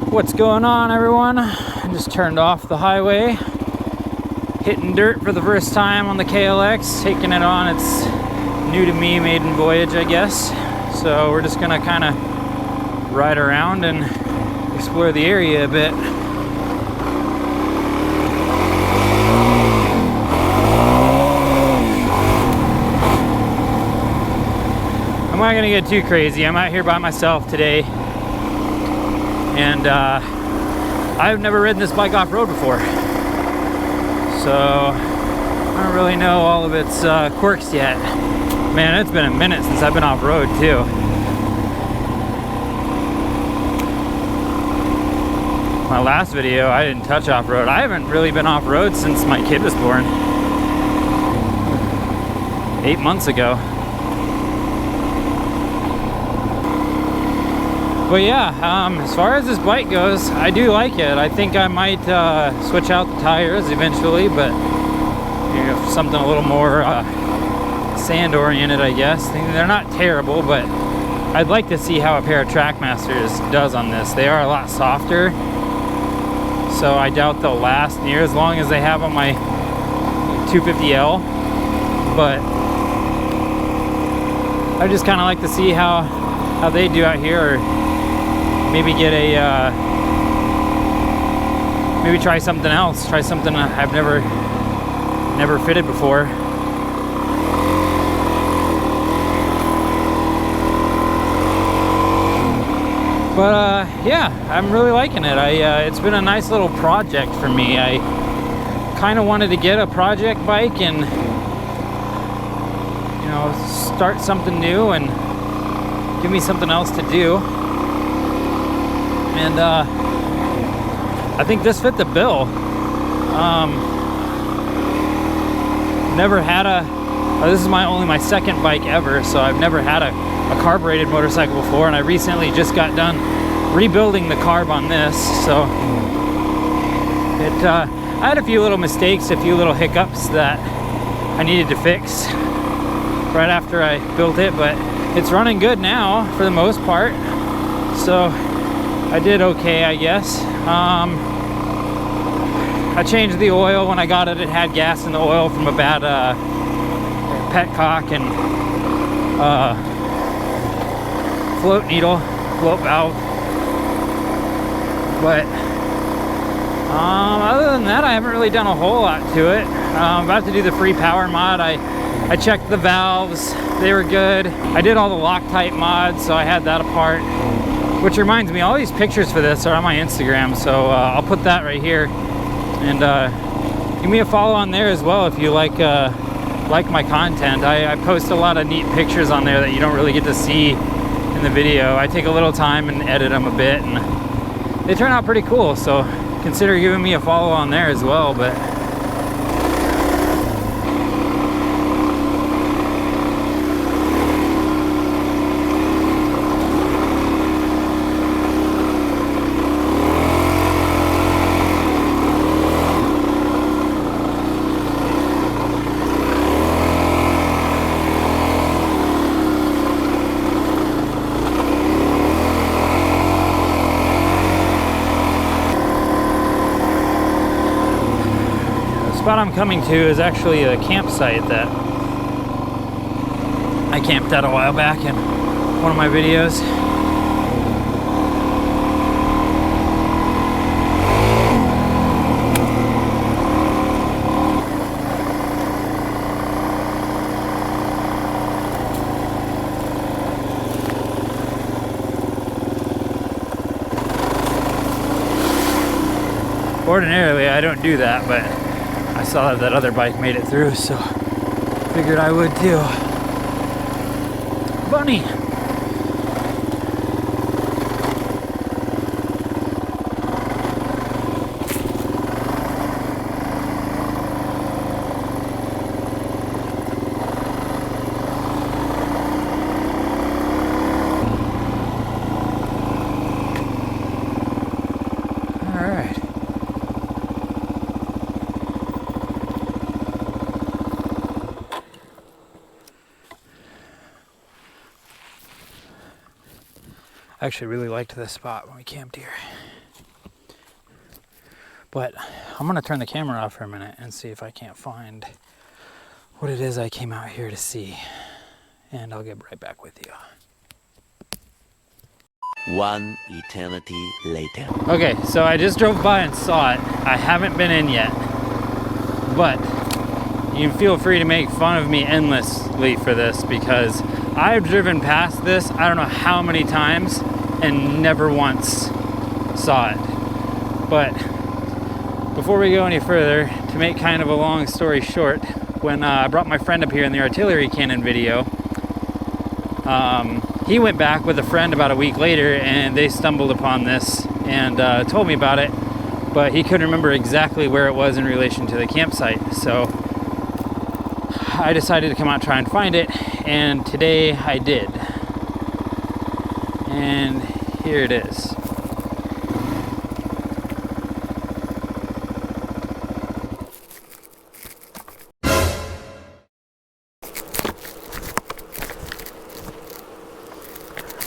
What's going on, everyone? I just turned off the highway, hitting dirt for the first time on the KLX, taking it on its new to me maiden voyage, I guess. So we're just gonna kind of ride around and explore the area a bit. I'm not gonna get too crazy. I'm out here by myself today, and I've never ridden this bike off-road before, so I don't really know all of its quirks yet. Man, it's been a minute since I've been off-road too. My last video, I didn't touch off-road. I haven't really been off-road since my kid was born, 8 months ago. But yeah, as far as this bike goes, I do like it. I think I might switch out the tires eventually, but you know, something a little more sand oriented, I guess. They're not terrible, but I'd like to see how a pair of Trackmasters does on this. They are a lot softer, so I doubt they'll last near as long as they have on my 250L, but I just kind of like to see how they do out here, or maybe get a maybe try something else, try something I've never fitted before. But yeah, I'm really liking it. It's been a nice little project for me. I kind of wanted to get a project bike and, you know, start something new and give me something else to do. And I think this fit the bill. Never had this is only my second bike ever, so I've never had a carbureted motorcycle before, and I recently just got done rebuilding the carb on this, so I had a few little mistakes, a few little hiccups that I needed to fix right after I built it, but it's running good now for the most part, so I did okay, I guess. I changed the oil when I got it. It had gas in the oil from a bad petcock and float valve. But other than that, I haven't really done a whole lot to it. I'm about to do the free power mod. I checked the valves. They were good. I did all the Loctite mods, so I had that apart. Which reminds me, all these pictures for this are on my Instagram, so I'll put that right here. And give me a follow on there as well if you like my content. I post a lot of neat pictures on there that you don't really get to see in the video. I take a little time and edit them a bit, and they turn out pretty cool, so consider giving me a follow on there as well. But the spot I'm coming to is actually a campsite that I camped at a while back in one of my videos. Ordinarily, I don't do that, but I saw that other bike made it through, so figured I would too. Bunny! I actually really liked this spot when we camped here. But I'm gonna turn the camera off for a minute and see if I can't find what it is I came out here to see. And I'll get right back with you. One eternity later. Okay, so I just drove by and saw it. I haven't been in yet, but you can feel free to make fun of me endlessly for this because I've driven past this I don't know how many times and never once saw it. But before we go any further, to make kind of a long story short, when I brought my friend up here in the artillery cannon video, he went back with a friend about a week later and they stumbled upon this and told me about it, but he couldn't remember exactly where it was in relation to the campsite. So I decided to come out and try and find it, and today I did. And here it is.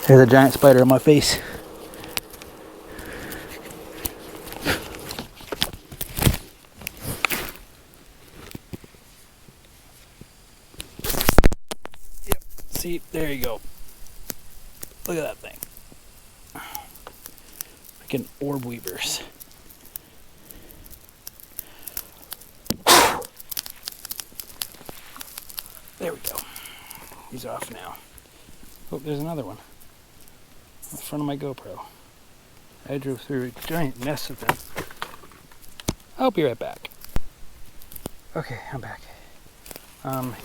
There's a giant spider on my face. Yep, see, there you go. Look at that thing. Freaking orb weavers. There we go. He's off now. Oh, there's another one. In front of my GoPro. I drove through a giant nest of them. I'll be right back. Okay, I'm back.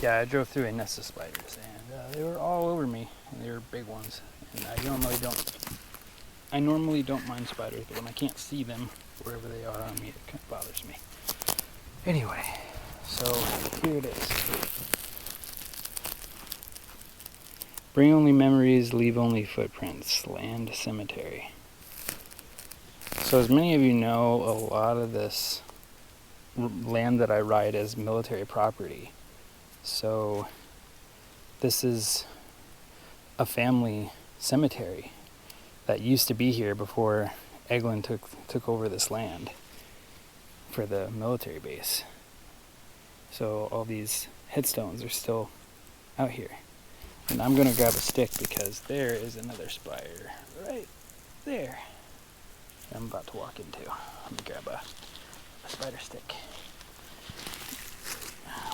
Yeah, I drove through a nest of spiders and they were all over me, and they were big ones. And I normally don't mind spiders, but when I can't see them wherever they are on me, it kind of bothers me. Anyway, so here it is. Bring only memories, leave only footprints. Land cemetery. So as many of you know, a lot of this land that I ride is military property. So this is a family cemetery that used to be here before Eglin took over this land for the military base. So all these headstones are still out here. And I'm going to grab a stick because there is another spider right there I'm about to walk into. Let me grab a spider stick.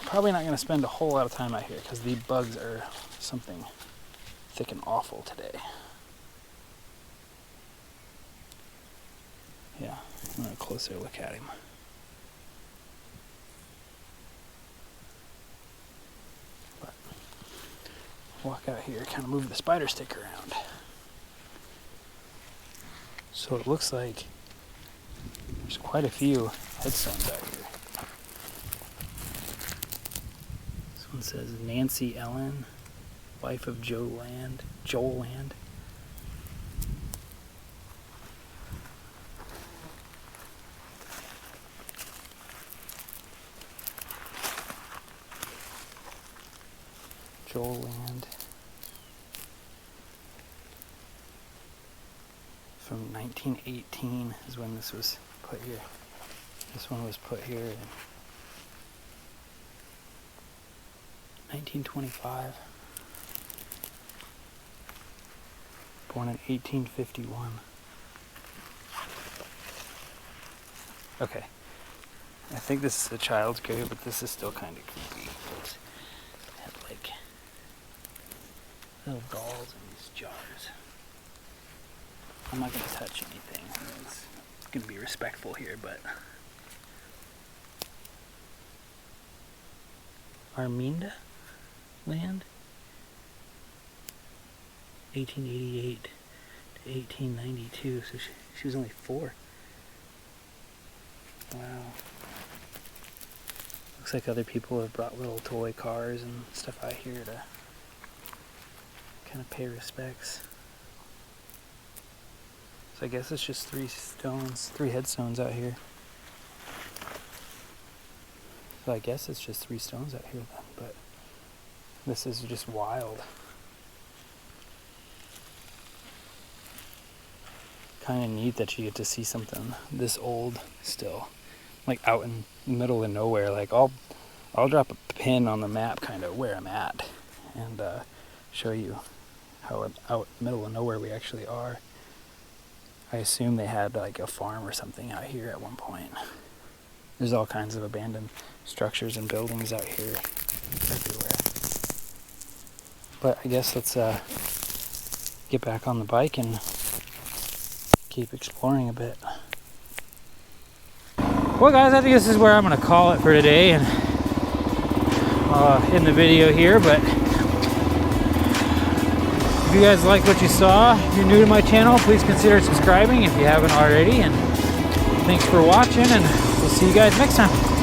Probably not going to spend a whole lot of time out here because the bugs are something thick and awful today. Yeah, I'm going to closer look at him. Walk out here, kind of move the spider stick around. So it looks like there's quite a few headstones out here. This one says Nancy Ellen, wife of Joel Land. Joel Land. From 1918 is when this was put here. This one was put here in 1925. Born in 1851. Okay. I think this is a child's grave, but this is still kind of creepy. It had like little dolls in these jars. I'm not going to touch anything. It's going to be respectful here, but Arminda land? 1888 to 1892, so she was only 4. Wow. Looks like other people have brought little toy cars and stuff out here to kind of pay respects. So I guess it's just 3 headstones out here. So I guess it's just 3 stones out here then, but this is just wild. kind of neat that you get to see something this old still, like out in the middle of nowhere. Like I'll drop a pin on the map kind of where I'm at and show you how out in the middle of nowhere we actually are. I assume they had like a farm or something out here at one point. There's all kinds of abandoned structures and buildings out here everywhere. But I guess let's get back on the bike and keep exploring a bit. Well guys, I think this is where I'm going to call it for today and in the video here. But if you guys like what you saw, if you're new to my channel, please consider subscribing if you haven't already. And thanks for watching, and we'll see you guys next time.